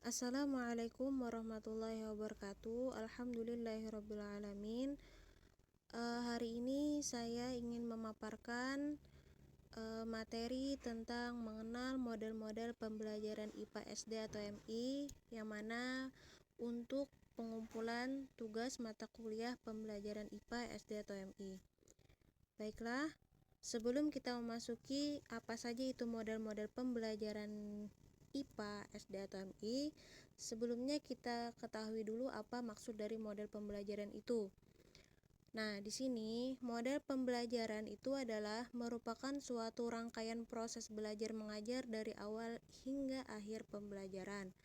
Assalamualaikum warahmatullahi wabarakatuh. Alhamdulillahirrabbilalamin. Hari ini saya ingin memaparkan materi tentang mengenal model-model pembelajaran IPA SD atau MI, yang mana untuk pengumpulan tugas mata kuliah pembelajaran IPA SD atau MI. Baiklah, sebelum kita memasuki apa saja itu model-model pembelajaran IPA, SD atau MI, sebelumnya kita ketahui dulu apa maksud dari model pembelajaran itu. Nah, di sini model pembelajaran itu adalah merupakan suatu rangkaian proses belajar mengajar dari awal hingga akhir pembelajaran,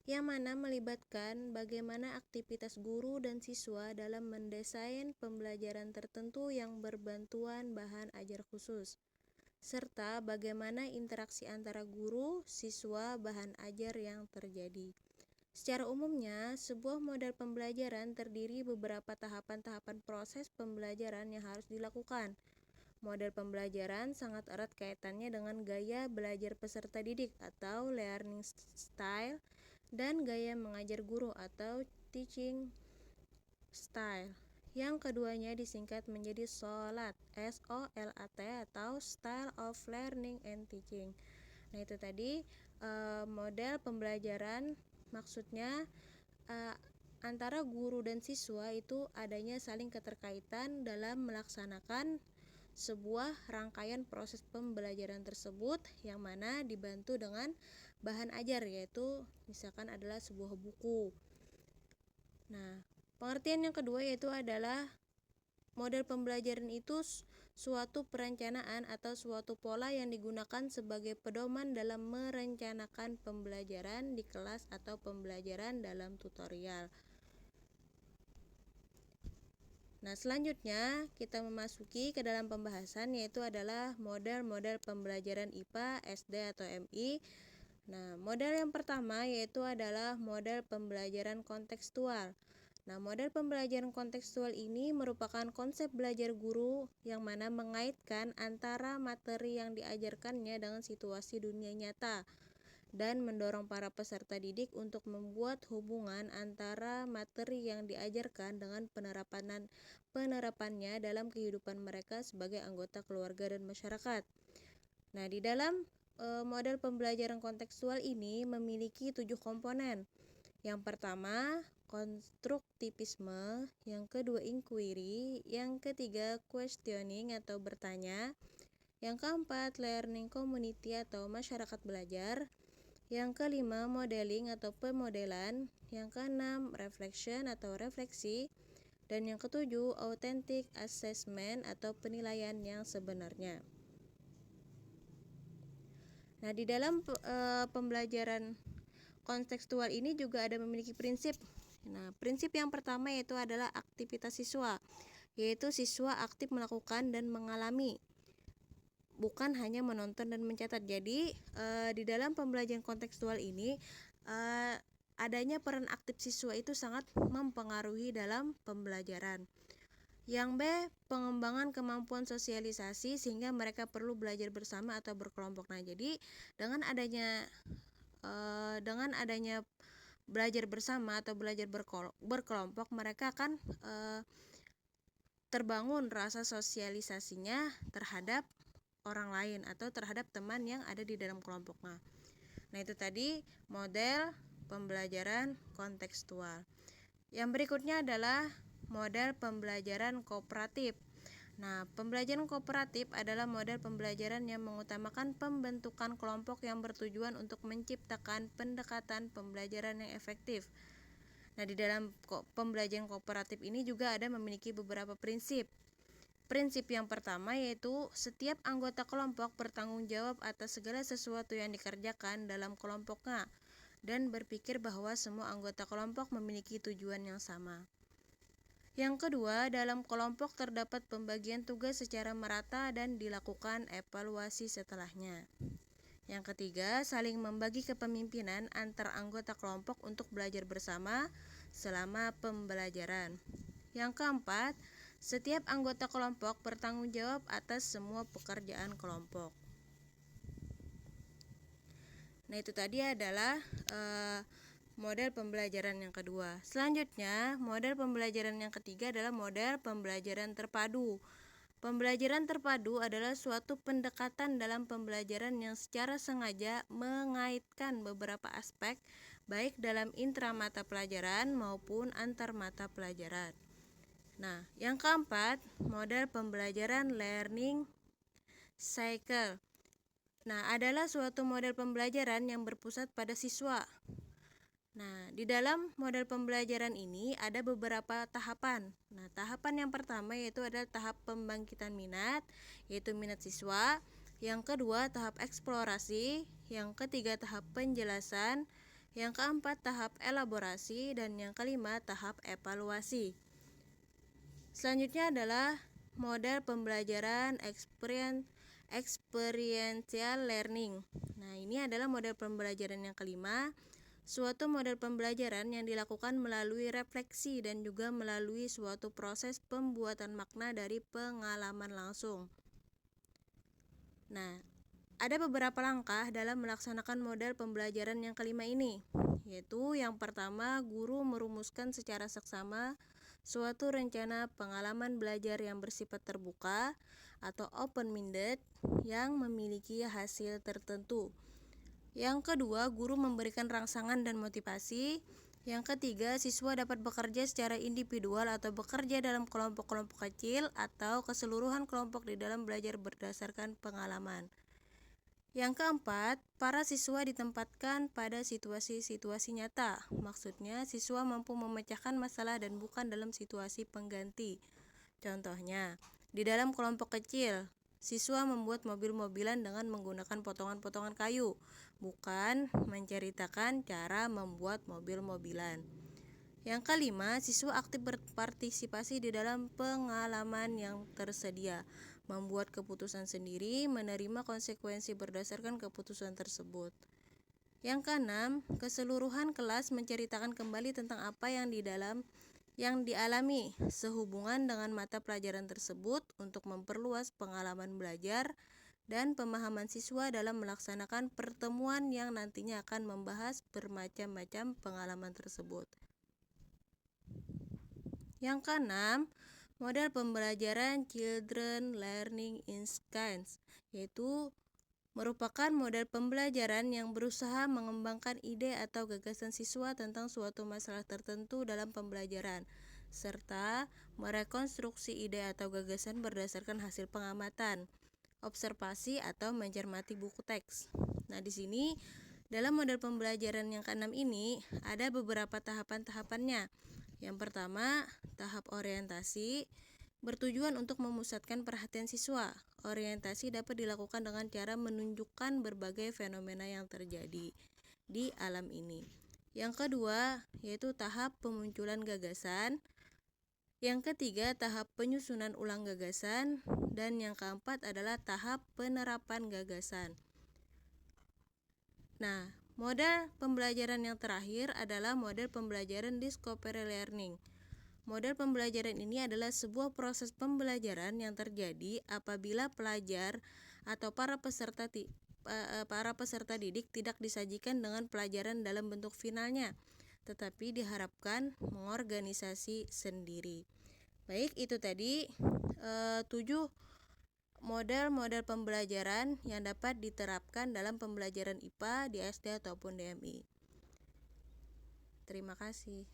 yang mana melibatkan bagaimana aktivitas guru dan siswa dalam mendesain pembelajaran tertentu yang berbantuan bahan ajar khusus, serta bagaimana interaksi antara guru, siswa, bahan ajar yang terjadi. Secara umumnya, sebuah model pembelajaran terdiri beberapa tahapan-tahapan proses pembelajaran yang harus dilakukan. Model pembelajaran sangat erat kaitannya dengan gaya belajar peserta didik atau learning style dan gaya mengajar guru atau teaching style. Yang keduanya disingkat menjadi SOLAT, SOLAT atau Style of Learning and Teaching. Nah, itu tadi model pembelajaran, maksudnya antara guru dan siswa itu adanya saling keterkaitan dalam melaksanakan sebuah rangkaian proses pembelajaran tersebut, yang mana dibantu dengan bahan ajar, yaitu misalkan adalah sebuah buku. Nah, pengertian yang kedua yaitu adalah model pembelajaran itu suatu perencanaan atau suatu pola yang digunakan sebagai pedoman dalam merencanakan pembelajaran di kelas atau pembelajaran dalam tutorial. Nah, selanjutnya kita memasuki ke dalam pembahasan, yaitu adalah model-model pembelajaran IPA, SD atau MI. Nah, model yang pertama yaitu adalah model pembelajaran kontekstual. Nah, model pembelajaran kontekstual ini merupakan konsep belajar guru yang mana mengaitkan antara materi yang diajarkannya dengan situasi dunia nyata dan mendorong para peserta didik untuk membuat hubungan antara materi yang diajarkan dengan penerapannya dalam kehidupan mereka sebagai anggota keluarga dan masyarakat. Nah, di dalam model pembelajaran kontekstual ini memiliki 7 komponen. Yang pertama, konstruktivisme, yang kedua inquiry, yang ketiga questioning atau bertanya, yang keempat learning community atau masyarakat belajar, yang kelima modeling atau pemodelan, yang keenam reflection atau refleksi, dan yang ketujuh authentic assessment atau penilaian yang sebenarnya. Nah, di dalam pembelajaran kontekstual ini juga ada memiliki prinsip. Nah, prinsip yang pertama yaitu adalah aktivitas siswa, yaitu siswa aktif melakukan dan mengalami, bukan hanya menonton dan mencatat. Jadi di dalam pembelajaran kontekstual ini adanya peran aktif siswa itu sangat mempengaruhi dalam pembelajaran. Yang B, pengembangan kemampuan sosialisasi sehingga mereka perlu belajar bersama atau berkelompok. Nah, jadi dengan adanya belajar bersama atau belajar berkelompok, mereka akan terbangun rasa sosialisasinya terhadap orang lain atau terhadap teman yang ada di dalam kelompoknya. Nah, itu tadi model pembelajaran kontekstual. Yang berikutnya adalah model pembelajaran kooperatif. Nah, pembelajaran kooperatif adalah model pembelajaran yang mengutamakan pembentukan kelompok yang bertujuan untuk menciptakan pendekatan pembelajaran yang efektif. Nah, di dalam pembelajaran kooperatif ini juga ada memiliki beberapa prinsip. Prinsip yang pertama yaitu setiap anggota kelompok bertanggung jawab atas segala sesuatu yang dikerjakan dalam kelompoknya dan berpikir bahwa semua anggota kelompok memiliki tujuan yang sama. Yang kedua, dalam kelompok terdapat pembagian tugas secara merata dan dilakukan evaluasi setelahnya. Yang ketiga, saling membagi kepemimpinan antar anggota kelompok untuk belajar bersama selama pembelajaran. Yang keempat, setiap anggota kelompok bertanggung jawab atas semua pekerjaan kelompok. Nah, itu tadi adalah model pembelajaran yang kedua. Selanjutnya, model pembelajaran yang ketiga adalah model pembelajaran terpadu. Pembelajaran terpadu adalah suatu pendekatan dalam pembelajaran yang secara sengaja mengaitkan beberapa aspek baik dalam intramata pelajaran maupun antar mata pelajaran. Nah, yang keempat, model pembelajaran learning cycle. Nah, adalah suatu model pembelajaran yang berpusat pada siswa. Nah, di dalam model pembelajaran ini ada beberapa tahapan. Nah, tahapan yang pertama yaitu adalah tahap pembangkitan minat, yaitu minat siswa. Yang kedua, tahap eksplorasi. Yang ketiga, tahap penjelasan. Yang keempat, tahap elaborasi. Dan yang kelima, tahap evaluasi. Selanjutnya adalah model pembelajaran experiential learning. Nah, ini adalah model pembelajaran yang kelima. Suatu model pembelajaran yang dilakukan melalui refleksi dan juga melalui suatu proses pembuatan makna dari pengalaman langsung. Nah, ada beberapa langkah dalam melaksanakan model pembelajaran yang kelima ini, yaitu yang pertama, guru merumuskan secara seksama suatu rencana pengalaman belajar yang bersifat terbuka atau open-minded yang memiliki hasil tertentu. Yang kedua, guru memberikan rangsangan dan motivasi. Yang ketiga, siswa dapat bekerja secara individual atau bekerja dalam kelompok-kelompok kecil atau keseluruhan kelompok di dalam belajar berdasarkan pengalaman. Yang keempat, para siswa ditempatkan pada situasi-situasi nyata. Maksudnya, siswa mampu memecahkan masalah dan bukan dalam situasi pengganti. Contohnya, di dalam kelompok kecil, siswa membuat mobil-mobilan dengan menggunakan potongan-potongan kayu, bukan menceritakan cara membuat mobil-mobilan. Yang kelima, siswa aktif berpartisipasi di dalam pengalaman yang tersedia, membuat keputusan sendiri, menerima konsekuensi berdasarkan keputusan tersebut. Yang keenam, keseluruhan kelas menceritakan kembali tentang apa yang dialami sehubungan dengan mata pelajaran tersebut untuk memperluas pengalaman belajar dan pemahaman siswa dalam melaksanakan pertemuan yang nantinya akan membahas bermacam-macam pengalaman tersebut. Yang keenam, model pembelajaran Children Learning in Science, yaitu merupakan model pembelajaran yang berusaha mengembangkan ide atau gagasan siswa tentang suatu masalah tertentu dalam pembelajaran, serta merekonstruksi ide atau gagasan berdasarkan hasil pengamatan, observasi atau mencermati buku teks. Nah, di sini dalam model pembelajaran yang keenam ini ada beberapa tahapan-tahapannya. Yang pertama, tahap orientasi bertujuan untuk memusatkan perhatian siswa. Orientasi dapat dilakukan dengan cara menunjukkan berbagai fenomena yang terjadi di alam ini. Yang kedua, yaitu tahap pemunculan gagasan. Yang ketiga, tahap penyusunan ulang gagasan. Dan yang keempat adalah tahap penerapan gagasan. Nah, model pembelajaran yang terakhir adalah model pembelajaran discovery learning. Model pembelajaran ini adalah sebuah proses pembelajaran yang terjadi apabila pelajar atau para peserta didik tidak disajikan dengan pelajaran dalam bentuk finalnya, tetapi diharapkan mengorganisasi sendiri. Baik, itu tadi 7 model-model pembelajaran yang dapat diterapkan dalam pembelajaran IPA di SD ataupun DMI. Terima kasih.